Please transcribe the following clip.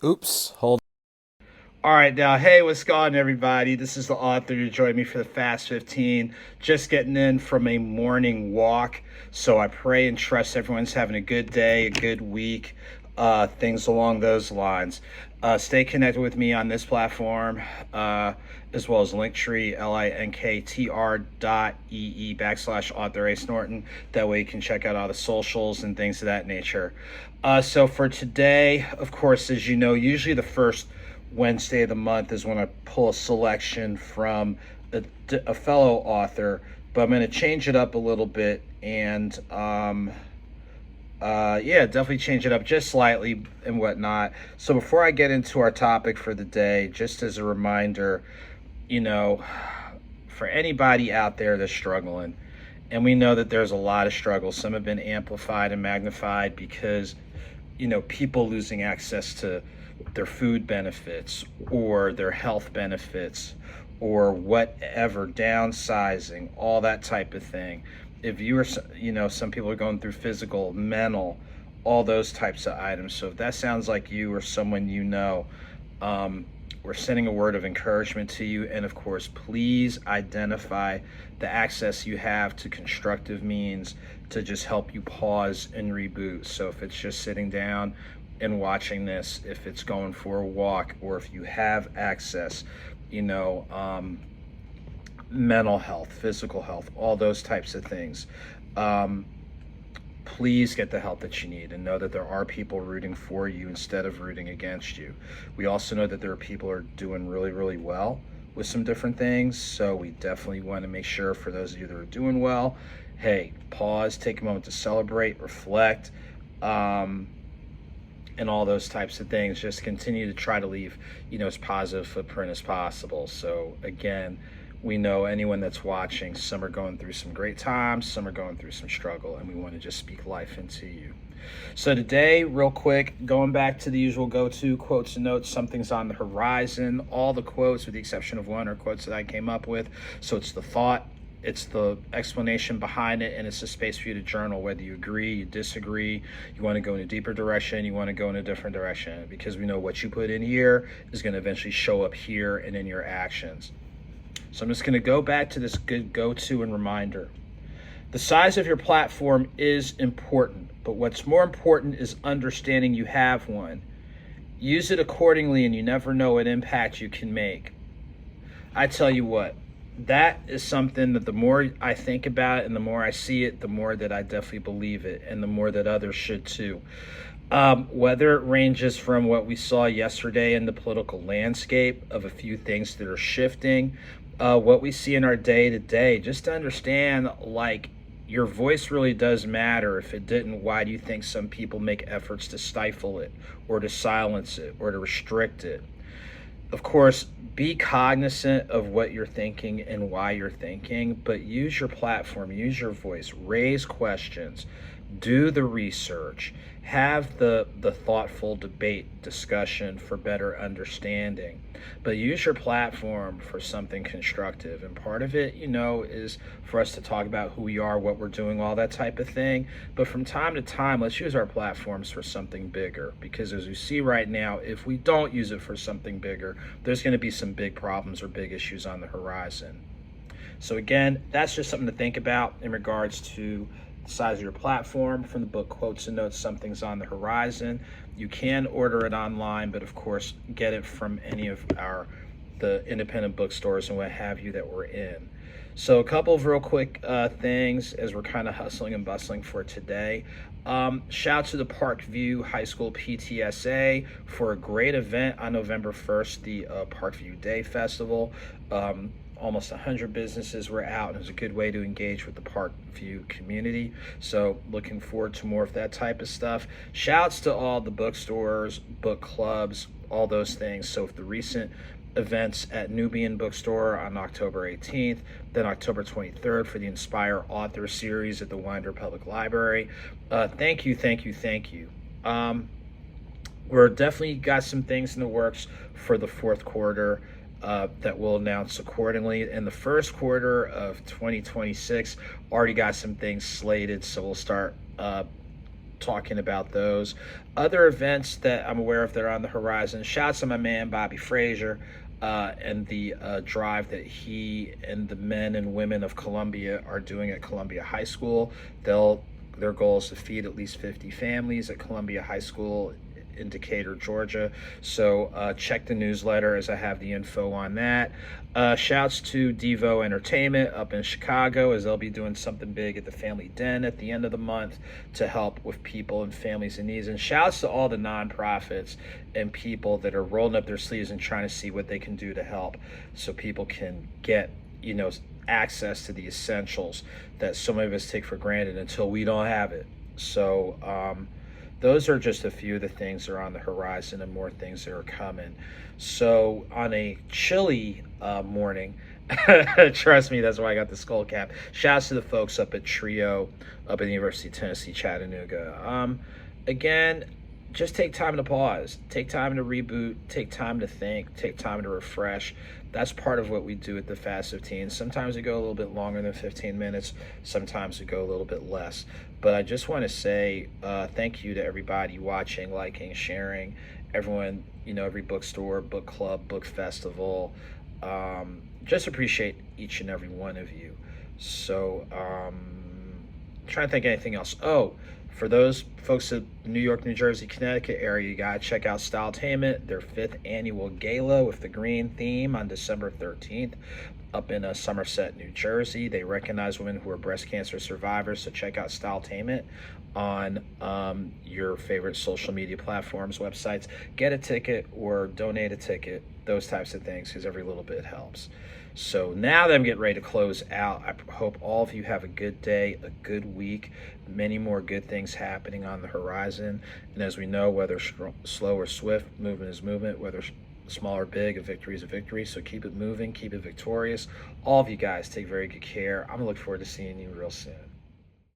Oops, hold. All right, now, hey, what's going on, everybody? This is the author. You join me for the Fast 15. Just getting in from a morning walk. So I pray and trust everyone's having a good day, a good week, things along those lines. Stay connected with me on this platform, as well as Linktree, linktr.ee/AuthorASnorton. That way you can check out all the socials and things of that nature. So for today, of course, as you know, usually the first Wednesday of the month is when I pull a selection from a fellow author, but I'm going to change it up a little bit and yeah, definitely change it up just slightly and whatnot. So before I get into our topic for the day, just as a reminder, you know, for anybody out there that's struggling, and we know that there's a lot of struggles. Some have been amplified and magnified because, people losing access to their food benefits or their health benefits or whatever, downsizing, all that type of thing. If you are, some people are going through physical, mental, all those types of items. So if that sounds like you or someone we're sending a word of encouragement to you. And of course, please identify the access you have to constructive means to just help you pause and reboot. So if it's just sitting down and watching this, if it's going for a walk, or if you have access, mental health, physical health, all those types of things. Please get the help that you need and know that there are people rooting for you instead of rooting against you. We also know that there are people who are doing really, really well with some different things. So we definitely want to make sure, for those of you that are doing well, hey, pause, take a moment to celebrate, reflect, and all those types of things. Just continue to try to leave, as positive footprint as possible. So again, we know anyone that's watching, some are going through some great times, some are going through some struggle, and we want to just speak life into you. So today, real quick, going back to the usual go-to quotes and notes, something's on the horizon. All the quotes, with the exception of one, are quotes that I came up with. So it's the thought, it's the explanation behind it, and it's a space for you to journal, whether you agree, you disagree, you want to go in a deeper direction, you want to go in a different direction, because we know what you put in here is going to eventually show up here and in your actions. So I'm just going to go back to this good go-to and reminder. The size of your platform is important, but what's more important is understanding you have one. Use it accordingly, and you never know what impact you can make. I tell you what, that is something that the more I think about it and the more I see it, the more that I definitely believe it, and the more that others should too. Whether it ranges from what we saw yesterday in the political landscape of a few things that are shifting, what we see in our day-to-day, just to understand, like, your voice really does matter. If it didn't, why do you think some people make efforts to stifle it or to silence it or to restrict it? Of course, be cognizant of what you're thinking and why you're thinking, but use your platform, use your voice, raise questions, do the research, have the thoughtful debate, discussion for better understanding, but use your platform for something constructive. And part of it, is for us to talk about who we are, what we're doing, all that type of thing. But from time to time, let's use our platforms for something bigger, because as we see right now, if we don't use it for something bigger, there's going to be some big problems or big issues on the horizon. So again, that's just something to think about in regards to the size of your platform. From the book Quotes and Notes, Something's on the Horizon. You can order it online, but of course, get it from any of the independent bookstores and what have you that we're in. So a couple of real quick things as we're kind of hustling and bustling for today. Shout out to the Parkview High School PTSA for a great event on November 1st, the Parkview Day Festival. Almost 100 businesses were out, and it was a good way to engage with the Parkview community. So looking forward to more of that type of stuff. Shouts to all the bookstores, book clubs, all those things. So if the recent events at Nubian Bookstore on October 18th, then October 23rd for the Inspire Author Series at the Winder Public Library. Thank you. We're definitely got some things in the works for the fourth quarter that we'll announce accordingly. In the first quarter of 2026, already got some things slated, so we'll start talking about those. Other events that I'm aware of that are on the horizon. Shouts to my man Bobby Frazier and the drive that he and the men and women of Columbia are doing at Columbia High School. Their goal is to feed at least 50 families at Columbia High School in Decatur, Georgia. So check the newsletter as I have the info on that. Shouts to Devo Entertainment up in Chicago, as they'll be doing something big at the Family Den at the end of the month to help with people and families in needs. And shouts to all the nonprofits and people that are rolling up their sleeves and trying to see what they can do to help, so people can get, access to the essentials that so many of us take for granted until we don't have it. So those are just a few of the things that are on the horizon, and more things that are coming. So on a chilly morning, trust me, that's why I got the skull cap. Shouts to the folks up at Trio, up at the University of Tennessee, Chattanooga. Again, just take time to pause, take time to reboot, take time to think, take time to refresh. That's part of what we do at the Fast 15. Sometimes we go a little bit longer than 15 minutes. Sometimes we go a little bit less. But I just want to say thank you to everybody watching, liking, sharing, everyone, every bookstore, book club, book festival. Just appreciate each and every one of you. So trying to think of anything else. Oh, for those folks in New York, New Jersey, Connecticut area, you gotta check out Styletainment, their 5th annual gala with the green theme on December 13th up in Somerset, New Jersey. They recognize women who are breast cancer survivors, so check out Styletainment on your favorite social media platforms, websites. Get a ticket or donate a ticket, those types of things, because every little bit helps. So now that I'm getting ready to close out, I hope all of you have a good day, a good week, many more good things happening on the horizon. And as we know, whether slow or swift, movement is movement, whether small or big, a victory is a victory. So keep it moving, keep it victorious. All of you guys take very good care. I'm looking forward to seeing you real soon.